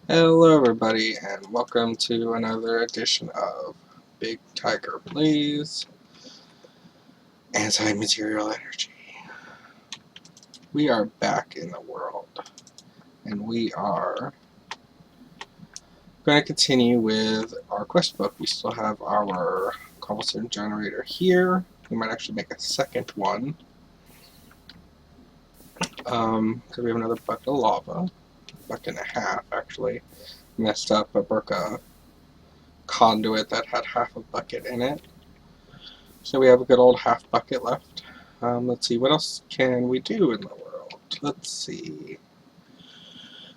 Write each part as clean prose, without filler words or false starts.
Hello everybody and welcome to another edition of Big Tiger Plays Anti-Material Energy. We are back in the world and we are going to continue with our quest book. We still have our cobblestone generator here. We might actually make a second one because we have another bucket of lava, a bucket and a half actually. Messed up. I broke a conduit that had half a bucket in it. So we have a good old half bucket left. Let's see, what else can we do in the world? Let's see.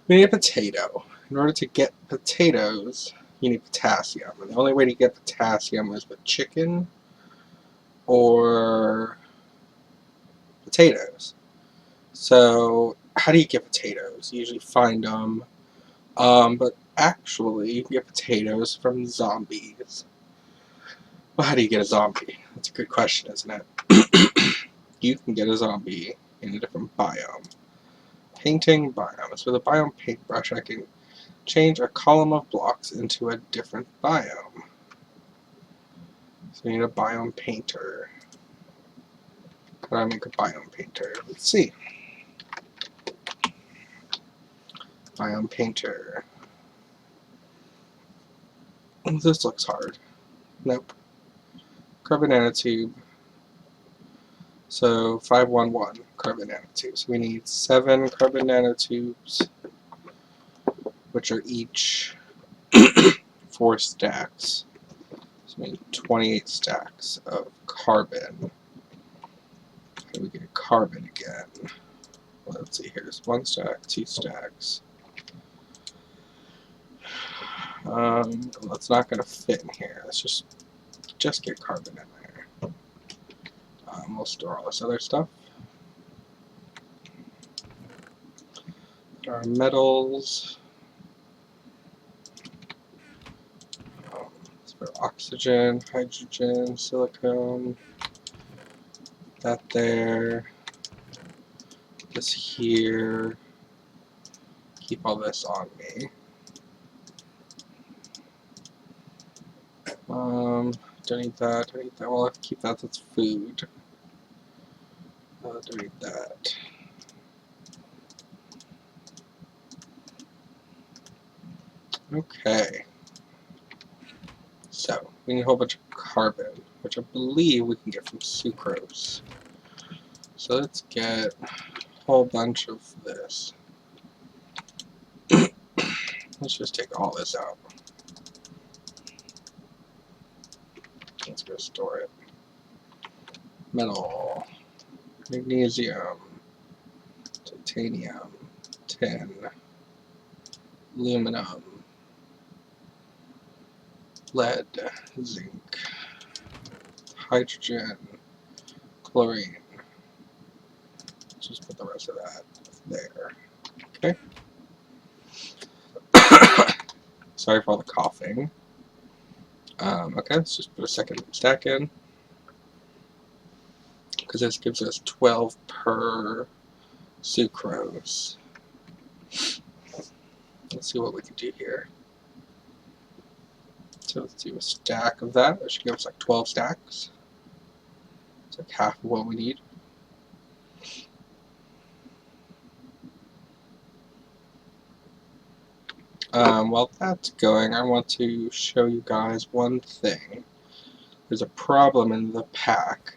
We need a potato. In order to get potatoes, you need potassium. And the only way to get potassium is with chicken or potatoes. So how do you get potatoes? You usually find them. But actually, you can get potatoes from zombies. Well, how do you get a zombie? That's a good question, isn't it? You can get a zombie in a different biome. Painting biomes. With a biome paintbrush, I can change a column of blocks into a different biome. So we need a biome painter. How do I make a biome painter? Let's see. Biome painter. This looks hard. Nope. Carbon nanotube. So 511 carbon nanotubes. So we need 7 carbon nanotubes, which are each 4 stacks. So we need 28 stacks of carbon. How do we get carbon again? Well, let's see, here's 1 stack, 2 stacks. That's not going to fit in here. Let's just get carbon in there. We'll store all this other stuff. Our metals. Let's put oxygen, hydrogen, silicone. That there. This here. Keep all this on me. Don't need that, don't need that. Well, I'll keep that, that's food. Don't need that. Okay. So, we need a whole bunch of carbon, which I believe we can get from sucrose. So let's get a whole bunch of this. Let's just take all this out. Let's go store it. Metal, magnesium, titanium, tin, aluminum, lead, zinc, hydrogen, chlorine. Let's just put the rest of that there. Okay. Sorry for all the coughing. Okay, let's just put a second stack in. Because this gives us 12 per sucrose. Let's see what we can do here. So let's do a stack of that. That should give us like 12 stacks. It's like half of what we need. While that's going, I want to show you guys one thing. There's a problem in the pack,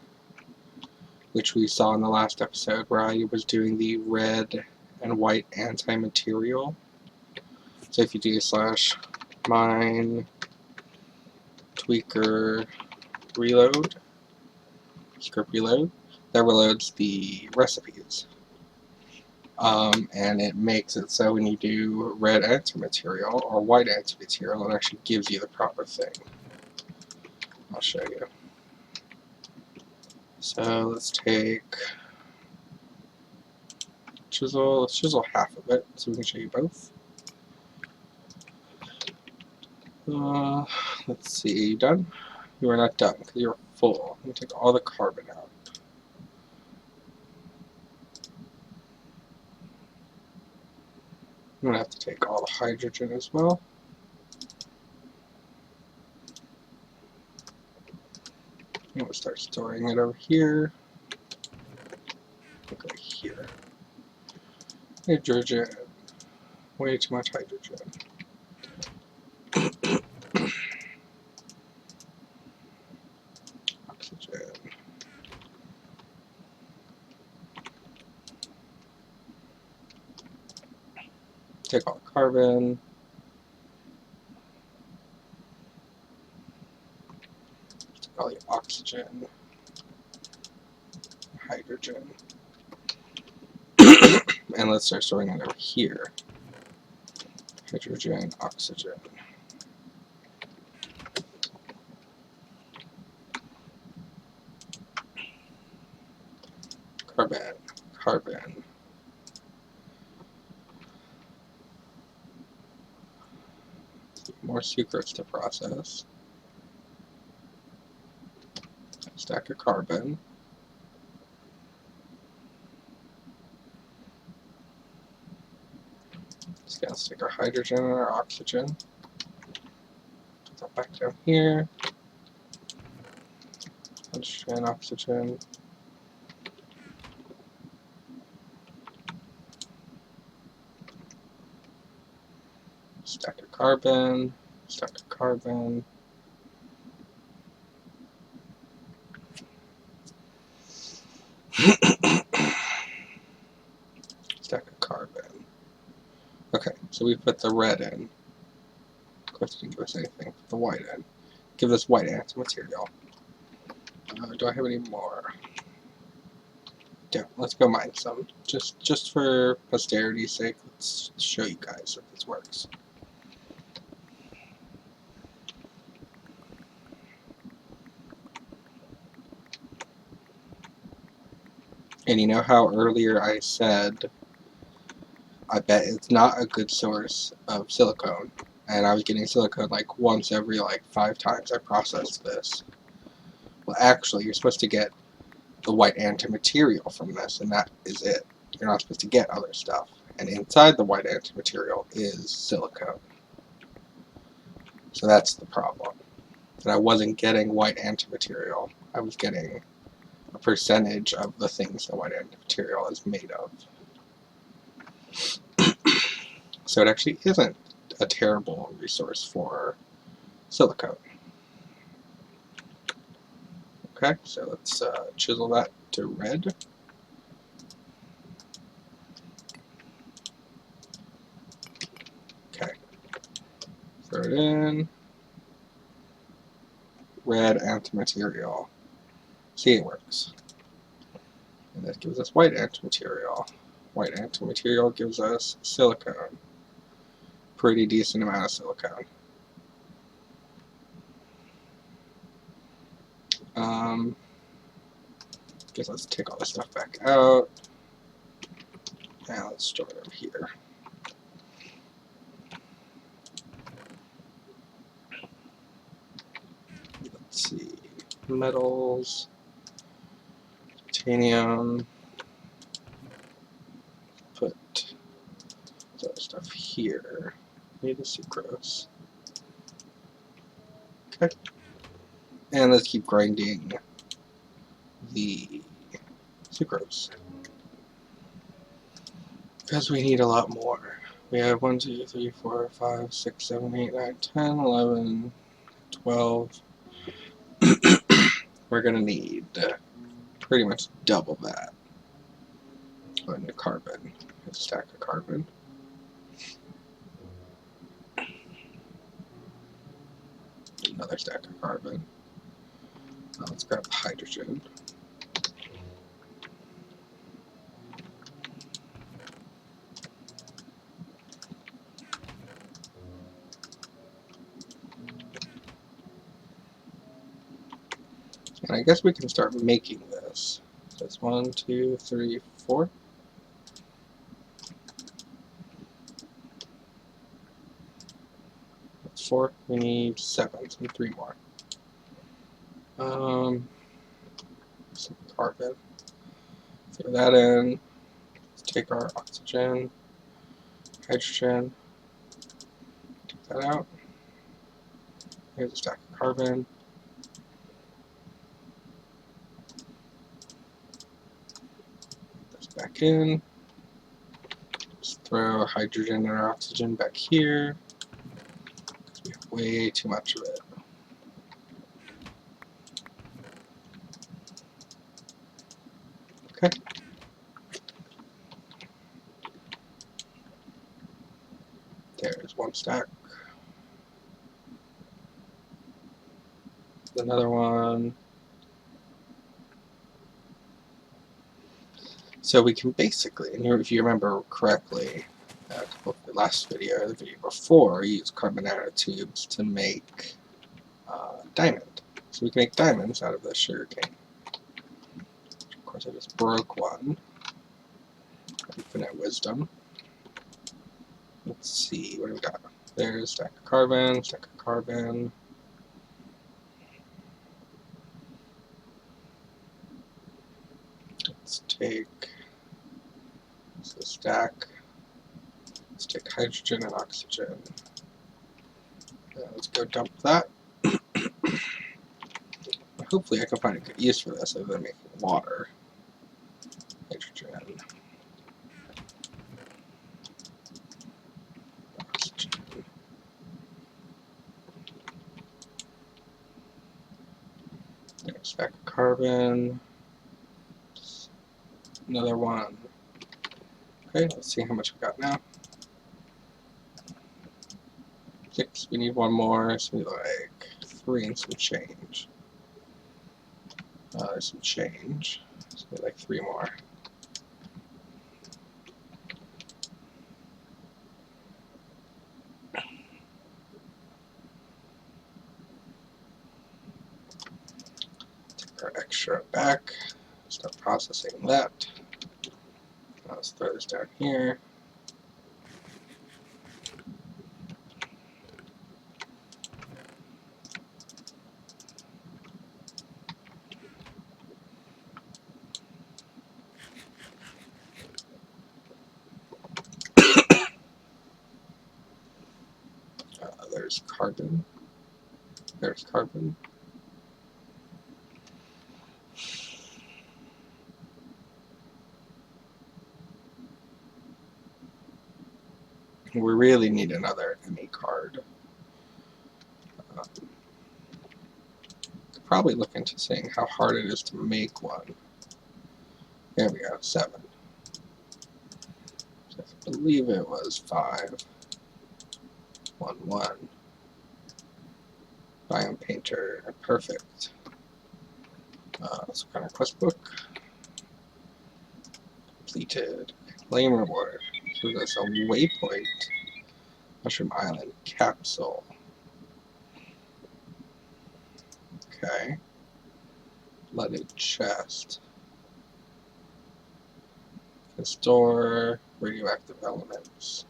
which we saw in the last episode, where I was doing the red and white anti-material. So if you do /mine tweaker reload, script reload, that reloads the recipes. And it makes it so when you do red anti-material or white anti-material, it actually gives you the proper thing. I'll show you. So let's take chisel. Let's chisel half of it so we can show you both. Let's see, are you done? You are not done because you're full. I'm going to take all the carbon out. going to have to take all the hydrogen as well. I'm going to start storing it over here. Go here. Hydrogen. Way too much hydrogen. Oxygen. Take all the carbon. Take all the oxygen. Hydrogen. And let's start storing it over here. Hydrogen, oxygen. Carbon, carbon. More sucrose to process. Stack of carbon. Just gonna stick our hydrogen and our oxygen. Put that back down here. Hydrogen, oxygen. Stack of carbon. Stack of carbon. Stack of carbon. Okay, so we put the red in. Of course, it didn't give us anything. Put the white in. Give us white antimaterial. Do I have any more? Yeah, let's go mine some. Just for posterity's sake, let's show you guys if this works. And you know how earlier I said I bet it's not a good source of silicone, and I was getting silicone like once every like 5 times I processed this. Well, actually, you're supposed to get the white antimaterial from this, and that is it. You're not supposed to get other stuff. And inside the white antimaterial is silicone. So that's the problem. That I wasn't getting white antimaterial. I was getting a percentage of the things the white antimaterial is made of. So it actually isn't a terrible resource for silicone. Okay, so let's chisel that to red. Okay, throw it in. Red antimaterial. See, it works. And that gives us white antimaterial. White antimaterial gives us silicone. Pretty decent amount of silicone. Guess let's take all this stuff back out. Now let's store it over here. Let's see. Metals. Titanium. Put this other stuff here. Need the sucrose. Okay. And let's keep grinding the sucrose. Because we need a lot more. We have 1, 2, 3, 4, 5, 6, 7, 8, 9, 10, 11, 12. We're going to need pretty much double that. Go into carbon. A stack of carbon. Another stack of carbon. Now let's grab hydrogen. And I guess we can start making this. So it's 1, 2, 3, 4. That's 4. We need 7. So we need 3 more. Some carbon. Throw that in. Let's take our oxygen, hydrogen. Take that out. Here's a stack of carbon. Put this back in. Just throw hydrogen and oxygen back here. We have way too much of it. Okay. There's one stack. Another one. So we can basically, and if you remember correctly, the last video or the video before, use carbon nanotubes to make diamond. So we can make diamonds out of the sugarcane. Of course, I just broke one. Infinite wisdom. Let's see, what do we got? There's a stack of carbon, stack of carbon. Let's take this stack. Let's take hydrogen and oxygen. Let's go dump that. Hopefully I can find a good use for this other than making water. Hydrogen. Oxygen. There's a stack of carbon. Another one. Okay, let's see how much we got now. 6, we need one more, so we need like 3 and some change. There's some change, so we need like 3 more. Take our extra back, start processing that. Let's throw this down here. There's carbon. There's carbon. We really need another ME card. Could probably look into seeing how hard it is to make one. There we go, 7. So I believe it was 5. 1, 1. Biome painter, perfect. Let's look at our quest book. Completed. Claim reward. So there's a waypoint. Mushroom Island capsule. Okay. Flooded chest. Can store radioactive elements.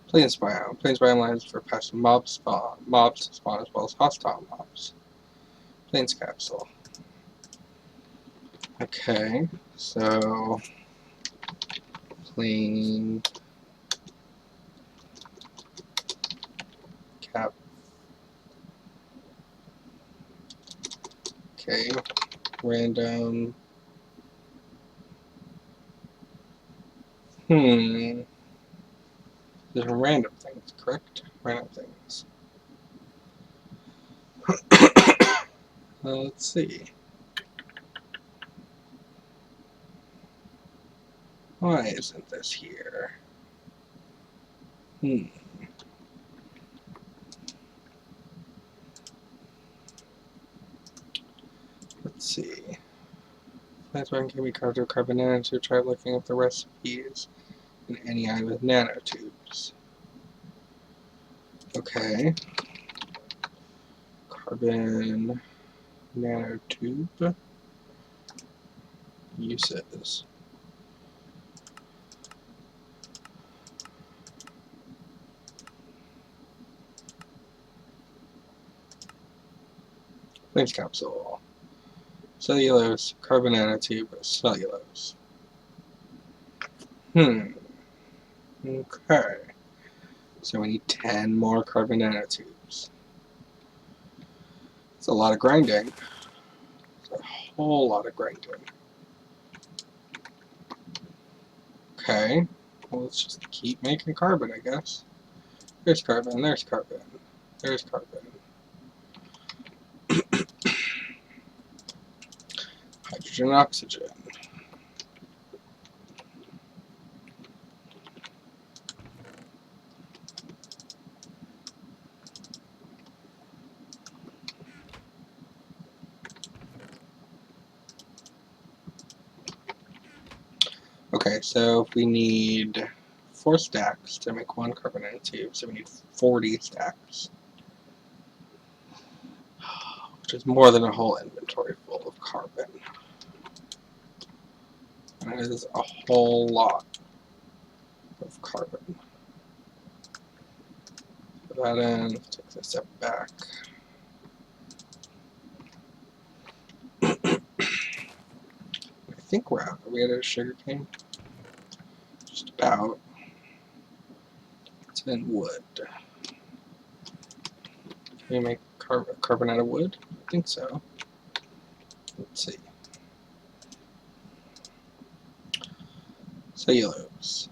Plains biome. Plains biome lines for past mobs to spawn as well as hostile mobs. Plains capsule. Okay, so plain cap. Okay, random. These are random things, correct? Random things. Let's see. Why isn't this here? Let's see. That's one can be carved with carbon nanotube. Try looking up the recipes in any eye with nanotubes. Okay. Carbon nanotube uses. Plains capsule. Cellulose, carbon nanotube, cellulose. Okay. So we need 10 more carbon nanotubes. It's a lot of grinding. It's a whole lot of grinding. Okay. Well, let's just keep making carbon, I guess. There's carbon, there's carbon, there's carbon. Hydrogen, oxygen. Okay, so if we need 4 stacks to make 1 carbon nanotube, so we need 40 stacks. Which is more than a whole inventory full of carbon. And it is a whole lot of carbon. Put that in, take this step back. I think we're out. Are we at a sugar cane? Just about. It's in wood. Can we make carbon out of wood? I think so. Let's see. Cellulose.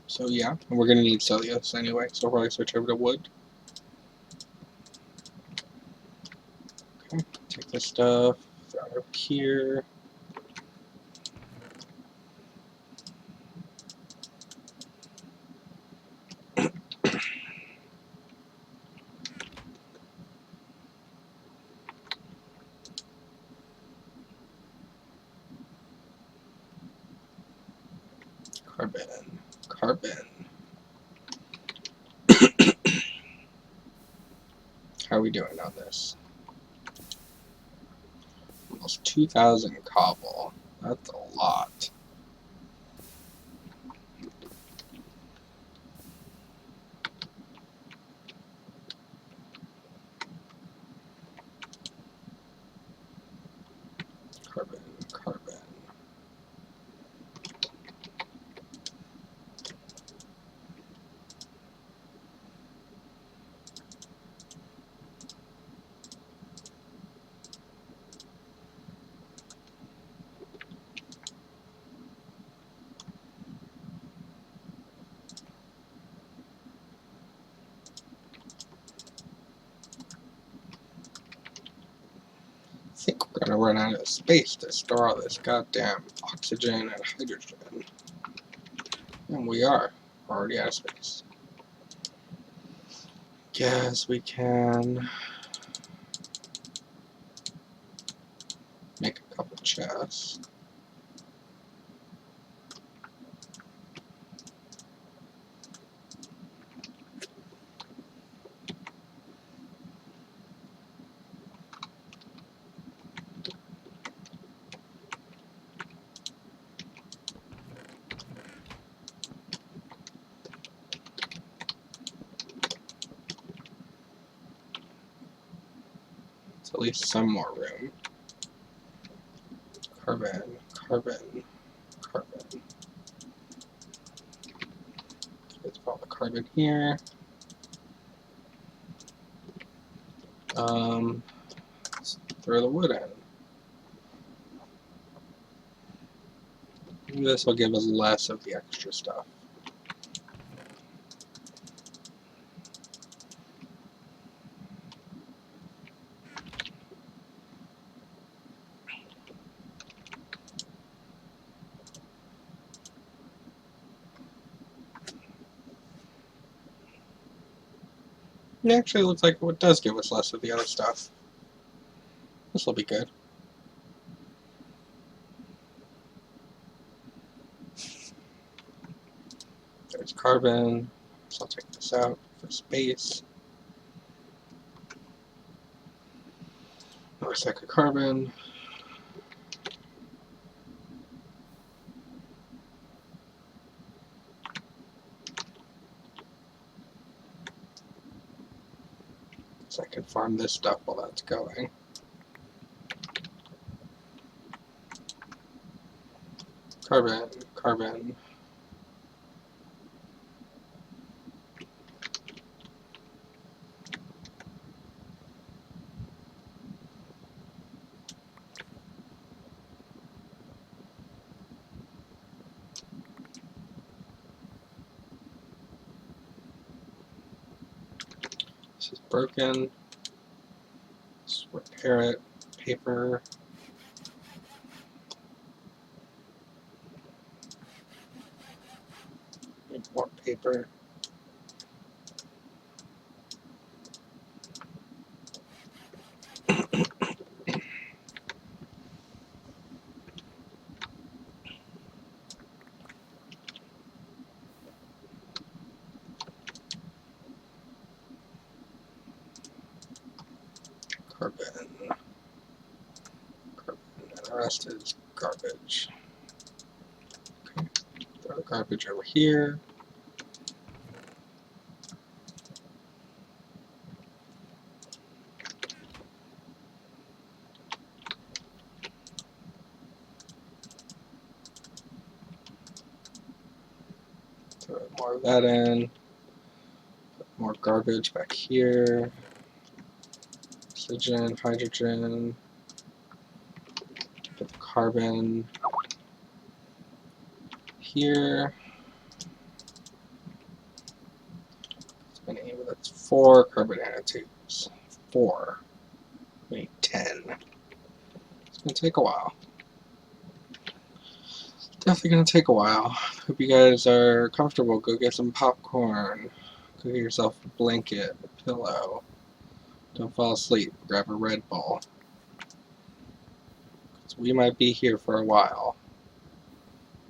So yeah, we're going to need cellulose anyway, so we'll probably switch over to wood. Okay, take this stuff, throw it up here. Carbon, carbon. How are we doing on this? Almost 2,000 cobble. That's a lot. Carbon, carbon. I think we're gonna run out of space to store all this goddamn oxygen and hydrogen. And we are. We're already out of space. Guess we can make a couple chests. It's at least some more room. Carbon, carbon, carbon. Let's put all the carbon here. Let's throw the wood in. This will give us less of the extra stuff. It actually looks like it does give us less of the other stuff. This will be good. There's carbon, so I'll take this out for space. Another stack of carbon. So I can farm this stuff while that's going. Carbon, carbon. carbon. This is broken. Let's repair it. Paper. Need more paper. Carbon. Carbon. And the rest is garbage. Okay. Throw the garbage over here. Throw more of that in. Put more garbage back here. Oxygen, hydrogen. Put the carbon here. That's 4 carbon nanotubes. 4. We need 10. It's going to take a while. Definitely going to take a while. Hope you guys are comfortable. Go get some popcorn. Go get yourself a blanket, a pillow. Don't fall asleep. Grab a Red Bull. We might be here for a while.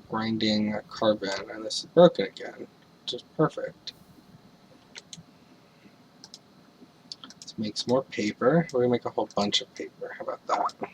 Grinding carbon, and this is broken again. Which is perfect. Let's make some more paper. We're going to make a whole bunch of paper. How about that?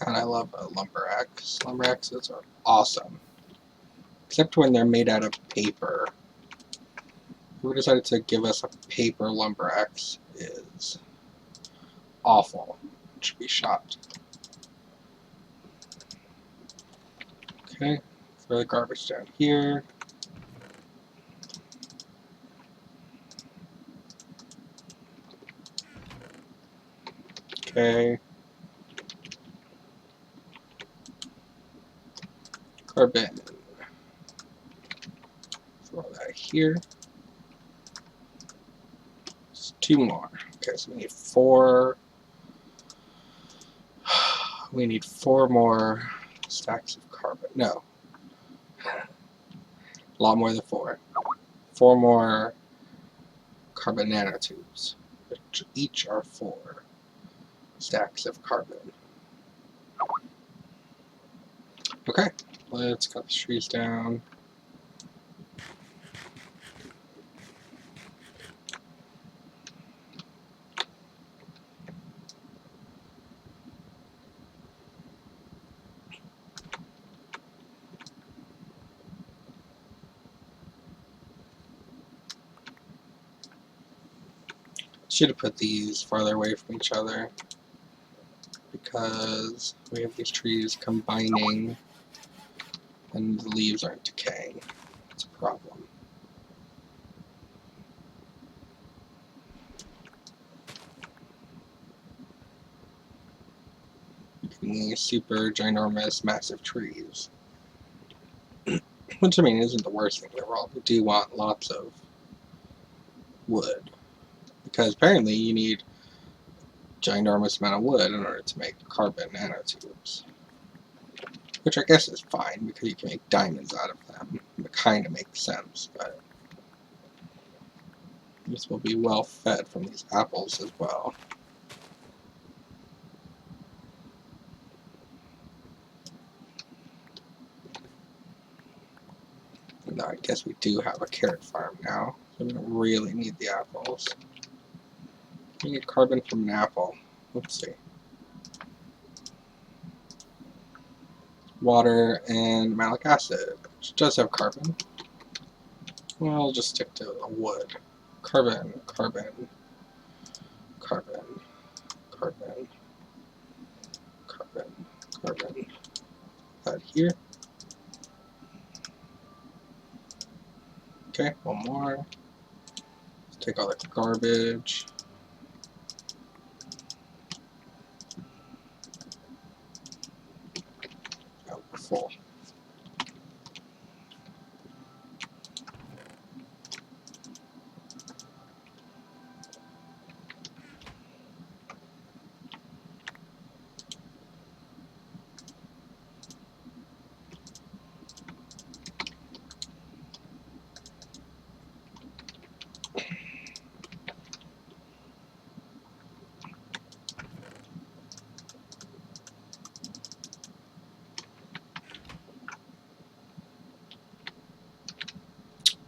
And I love lumber axe. Lumber axes are awesome. Except when they're made out of paper. Whoever decided to give us a paper lumber axe is awful. It should be shot. Okay, throw the garbage down here. Okay. Carbon. Throw that here. Just 2 more. Okay, so we need 4. We need 4 more stacks of carbon. No. A lot more than 4. 4 more carbon nanotubes, which each are 4 stacks of carbon. Okay, let's cut the trees down. Should have put these farther away from each other because we have these trees combining and the leaves aren't decaying. It's a problem. These super ginormous, massive trees. Which, I mean, isn't the worst thing in the world. We do want lots of wood. Because apparently you need a ginormous amount of wood in order to make carbon nanotubes. Which I guess is fine, because you can make diamonds out of them. It kind of makes sense, but this will be well fed from these apples as well. No, I guess we do have a carrot farm now. So we don't really need the apples. We get carbon from an apple. Let's see. Water and malic acid, which does have carbon. Well, I'll just stick to wood. Carbon, carbon, carbon, carbon, carbon, carbon. That here. Okay, one more. Let's take all the garbage. Oh, we're full.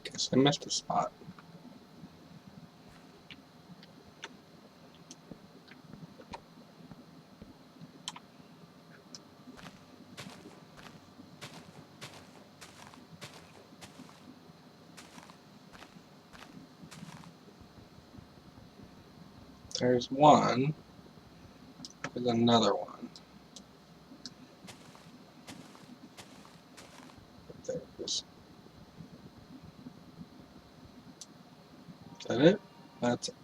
Guess I missed a spot. There's one. There's another one. There it is. Is that it? That's it.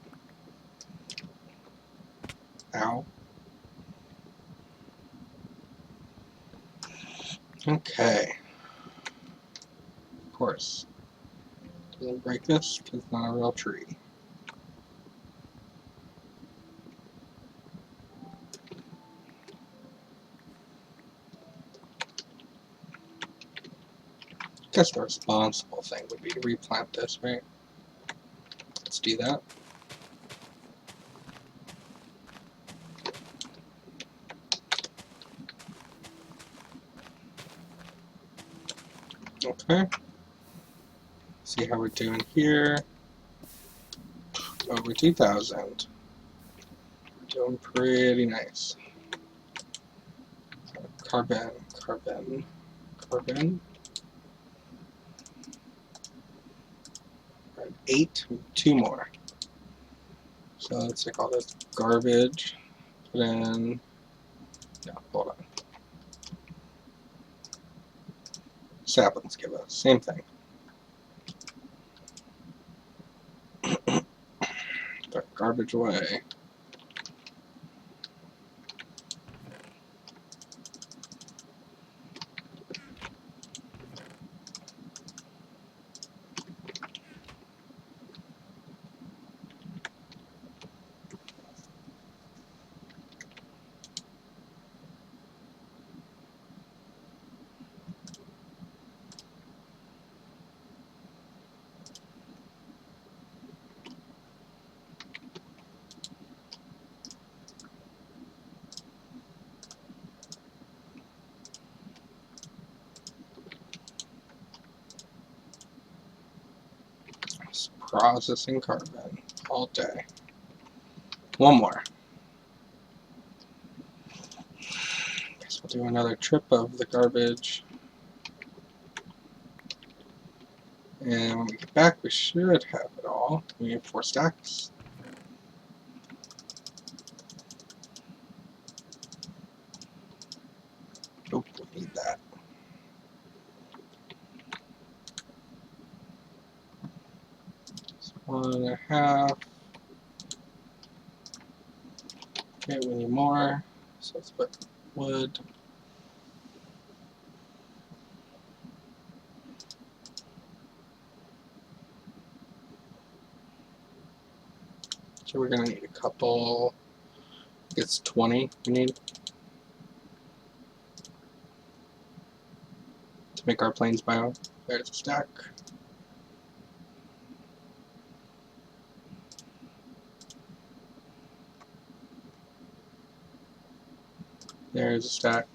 Ow. Okay. Of course. Doesn't break this because it's not a real tree. I guess the responsible thing would be to replant this, right? Let's do that. Okay. See how we're doing here. Over 2,000. Doing pretty nice. Carbon, carbon, carbon. 8, 2 more. So let's take all this garbage, put in, no, hold on. Saplings give us, same thing. Put garbage away. Processing carbon all day. One more. Guess we'll do another trip of the garbage. And when we get back, we should have it all. We have 4 stacks. Nope, we need that. So 1.5. Okay, we need more. So let's put wood. So we're gonna need a couple. I think it's 20 we need to make our plains biome. There's a stack. There's a stack.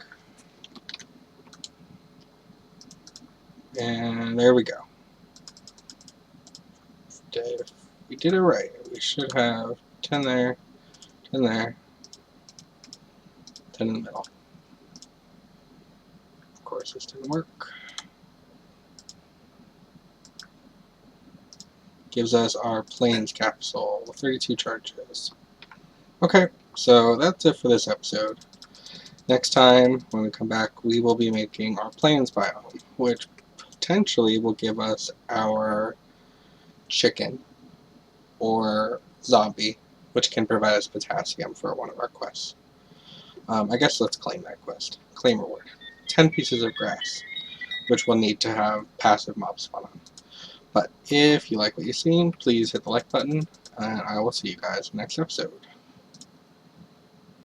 And there we go. did it right. We should have 10 there, 10 there, 10 in the middle. Of course, this didn't work. Gives us our planes capsule, 32 charges. Okay, so that's it for this episode. Next time, when we come back, we will be making our plains biome, which potentially will give us our chicken or zombie, which can provide us potassium for one of our quests. I guess let's claim that quest. Claim reward. 10 pieces of grass, which we'll need to have passive mob spawn on. But if you like what you've seen, please hit the like button, and I will see you guys next episode.